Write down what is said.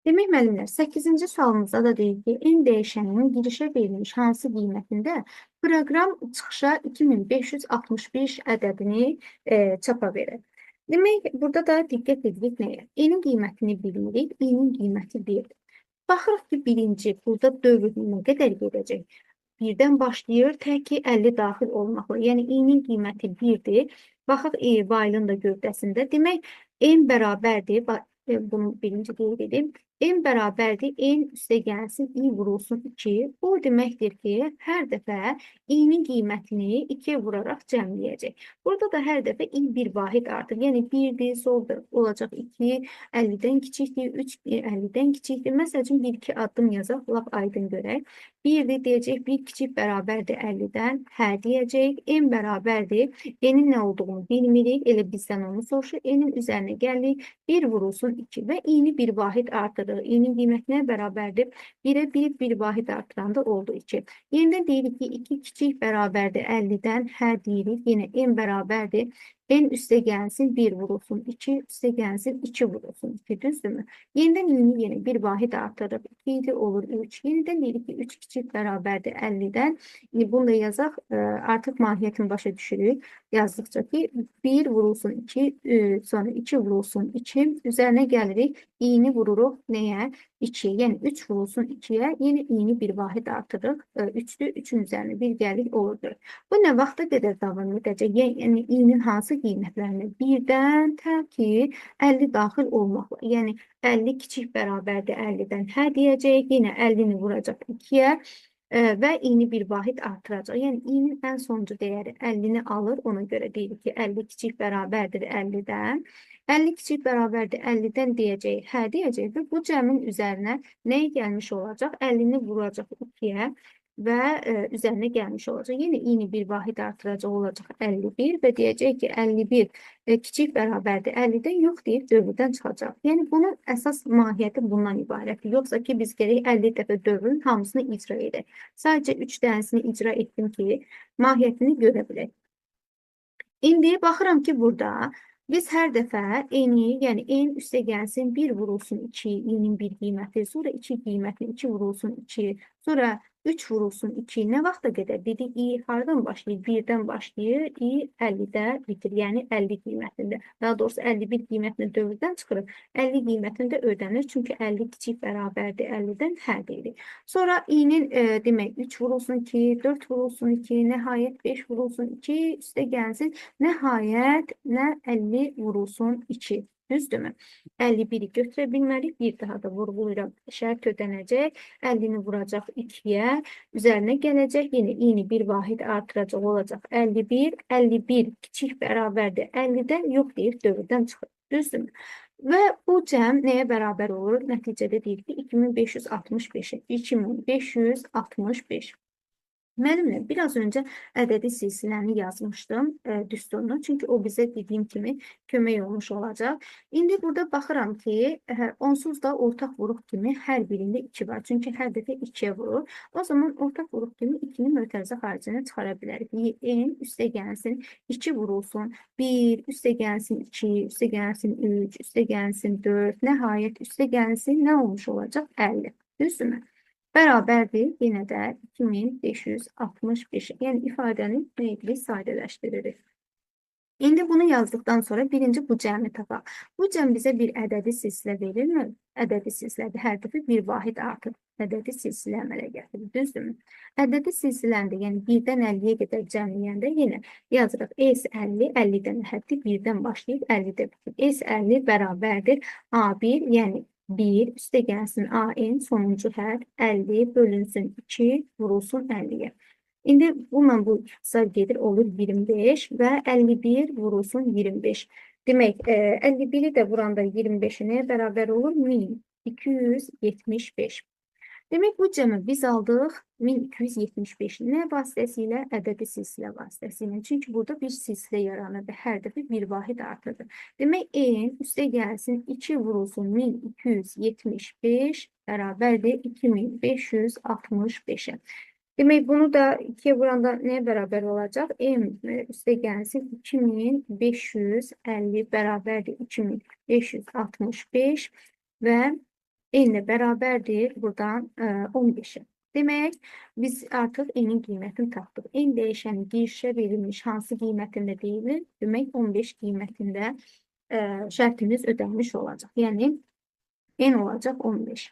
Demək müəllimlər, 8-ci sualımızda da deyir ki, n dəyişəninin girişə verilmiş hansı qiymətində proqram çıxışa 2565 ədədini çapa verir. Demək, burada da diqqət edirik nəyə? N-in qiymətini bilmirik, n-in qiyməti 1-dir. Baxırıq ki, birinci, burada dövr nə qədər gedəcək? 1-dən başlayır, tək ki 50 daxil olmaqla. Yəni, n-in qiyməti 1-dir. Baxıq, vaylın da gövdəsində. Demək, n bərabərdir. Bunu birinci qeyd edim. N bərabərdir, n üstə gəlsin, i vurulsun 2. Bu deməkdir ki, hər dəfə i-nin qiymətini 2-yə vuraraq cəmləyəcək. Burada da hər dəfə i bir vahid artır. Yəni 1-dir, solda olacaq 2, 50-dən kiçikdir, 3, 50-dən kiçikdir. Məsəl üçün 1-2 addım yazaq, lap aydın görək. 1-dir deyəcək, 1 kiçik bərabərdir 50-dən, hə deyəcək, n bərabərdir. N-in nə olduğunu bilmirik, elə bizdən onu soruşur. N-in üzərinə gəlirik, 1 vurulsun 2 və i-ni bir vahid artırır. I-nin qiymətinə bərabərdir. 1-ə 1 vahid artıranda oldu 2. Yenidən deyirik ki, 2 kiçik bərabərdir 50-dən, hə deyirik. Yenə n bərabərdir. N üstə gəlsin 1 vurulsun 2, üstə gəlsin 2 vurulsun 2, düzdürmü? Yenidən i-ni yenə bir vahid artırıb 2 idi, olur 3. Yenidən deyirik ki, 3 kiçik bərabərdir 50-dən. Bunu da yazaq, artıq mahiyyətini başa düşürük. Yazdıqca ki, 1 vurulsun 2, sonra 2 vurulsun 2, üzərinə gəlirik, i-ni vururuq nəyə? 2, yəni 3 vurulsun 2-yə, yeni i-ni bir vahid artırıq, 3-dür, 3-ün üzərinə 1 gəlir, olurdur. Bu nə vaxta qədər davam edəcək? Yəni i-nin hansı qiymətlərini? 1-dən tə ki 50 daxil olmaqla, yəni 50 kiçik bərabərdir 50-dən, hə deyəcək, yenə 50-ni vuracaq 2-yə, və i-ni bir vahid artıracaq. Yəni, i-nin ən sonuncu dəyəri 50-ni alır. Ona görə deyirik ki, 50 kiçik bərabərdir 50-dən. 50 kiçik bərabərdir 50-dən deyəcək, hə deyəcək və bu cəmin üzərinə nəyə gəlmiş olacaq? 50-ni vuracaq 2-yə və üzərinə gəlmiş olacaq. Yenə i-ni bir vahid artıracaq olacaq 51 və deyəcək ki, 51 kiçik bərabərdir 50-dən, yox deyib dövrdən çıxacaq. Yəni, bunun əsas mahiyyəti bundan ibarətdir. Yoxsa ki, biz gerək 50 dəfə dövrün hamısını icra edək. Sadəcə 3 dənəsini icra etdim ki, mahiyyətini görə bilək. İndi baxıram ki, burada biz hər dəfə n-i, yəni n üstə gəlsin 1 vurulsun 2, i-nin bir qiyməti, sonra 2 qiymətini 2 vurulsun 2, sonra 3 vurulsun 2, nə vaxta qədər? Dedik, i haradan başlayır? 1-dən başlayır, i 50-də bitir, yəni 50 qiymətində. Daha doğrusu 51 qiymətini dövrdən çıxırıq, 50 qiymətində ödənir, çünki 50 kiçik bərabərdir 50-dən, hə deyirik. Sonra i-nin demək 3 vurulsun 2, 4 vurulsun 2, nəhayət 5 vurulsun 2, üstə gəlsin, nəhayət nə 50 vurulsun 2. Düzdürmü? 51-i götürə bilmərik. Bir daha da vurğulayıram. Şərt ödənəcək. 50-ni vuracaq 2-yə. Üzərinə gələcək. Yenə i-ni bir vahid artıracaq olacaq 51. 51 kiçik bərabərdir 50-dən, yox deyir, dövrdən çıxır. Düzdürmü? Və bu cəm nəyə bərabər olur? Nəticədə deyir ki, 2565. 2565. Müəllimlə, biraz öncə ədədi silsiləni yazmışdım düsturunu, çünki o bizə dediyim kimi kömək olmuş olacaq. İndi burada baxıram ki, onsuz da ortaq vuruq kimi hər birində 2 var, çünki hər dəfə 2-yə vurur. O zaman ortaq vuruq kimi 2-ni mötərizə xaricinə çıxara bilərik. n üstə gəlsin 2 vurulsun 1, üstə gəlsin 2, üstə gəlsin 3, üstə gəlsin 4, nəhayət üstə gəlsin nə olmuş olacaq? 50. Düzdürmü? Bərabərdir, yenə də 2565. Yəni, ifadəni nə edirik? Sadələşdiririk. İndi bunu yazdıqdan sonra birinci bu cəmi tapaq. Bu cəm bizə bir ədədi silsilə verirmi? Ədədi silsilədir. Hər dəfə bir vahid artır. Ədədi silsilə əmələ gətirir. Düzdürmü? Ədədi silsiləndə, yəni 1-dən 50-yə qədər cəmləyəndə yenə yazırıq. S50, 50-dən həddi 1-dən başlayıb 50-də bitir. S50 bərabərdir A1, yəni 1 üstə gəlsin AN, sonuncu hədd 50 bölünsün 2, vurulsun 50-yə. İndi bununla bu hesab gedir, olur 25 və 51 vurulsun 25. Demək, 51-i də vuranda 25-i bərabər olur 1275. Demək, bu cəmi biz aldıq 1275. Nə vasitəsilə? Ədədi silsilə vasitəsilə. Çünki burada bir silsilə yaranır və hər dəfə bir vahid artırdır. Demək, n üstə gəlsin 2 vurulsun 1275 bərabərdir 2565-ə. Demək, bunu da 2-yə vuranda nəyə bərabər olacaq? M üstə gəlsin 2550 bərabərdir 2565 və N-ilə bərabərdir buradan 15-ə. Demək, biz artıq N-in qiymətini tapdıq. N dəyişənin girişə verilmiş hansı qiymətində deyilir? Demək, 15 qiymətində şərtimiz ödənmiş olacaq. Yəni, N olacaq 15.